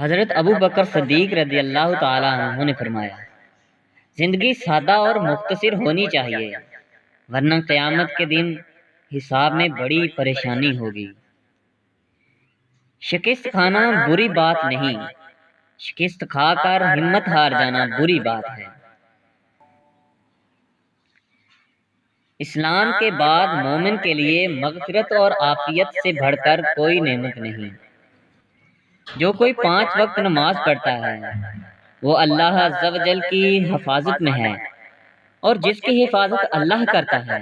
حضرت ابو بکر صدیق رضی اللہ تعالی عنہ نے فرمایا، زندگی سادہ اور مختصر ہونی چاہیے، ورنہ قیامت کے دن حساب میں بڑی پریشانی ہوگی۔ شکست کھانا بری بات نہیں، شکست کھا کر ہمت ہار جانا بری بات ہے۔ اسلام کے بعد مومن کے لیے مغفرت اور عافیت سے بڑھ کر کوئی نعمت نہیں۔ جو کوئی 5 وقت نماز پڑھتا ہے وہ اللہ عز و جل کی حفاظت میں ہے، اور جس کی حفاظت اللہ کرتا ہے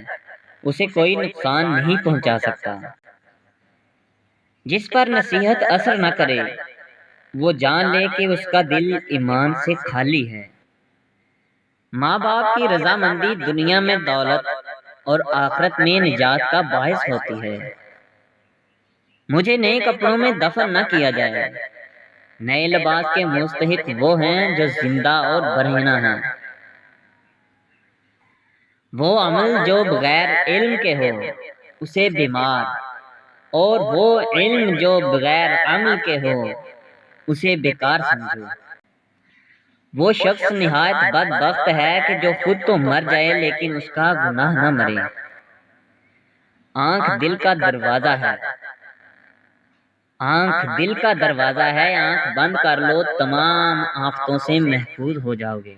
اسے کوئی نقصان نہیں پہنچا سکتا۔ جس پر نصیحت اثر نہ کرے وہ جان لے کہ اس کا دل ایمان سے خالی ہے۔ ماں باپ کی رضامندی دنیا میں دولت اور آخرت میں نجات کا باعث ہوتی ہے۔ مجھے نئے کپڑوں میں دفن نہ کیا جائے۔ نئے لباس کے مستحق وہ ہیں جو زندہ اور برہنہ ہیں۔ وہ عمل جو بغیر علم کے ہو اسے بیمار، اور وہ علم جو بغیر عمل کے ہو اسے بیکار سمجھو۔ وہ شخص نہایت بدبخت ہے کہ جو خود تو مر جائے لیکن اس کا گناہ نہ مرے۔ آنکھ دل کا دروازہ ہے، آنکھ دل کا دروازہ ہے، آنکھ بند کر لو تمام آفتوں سے محفوظ ہو جاؤ گے۔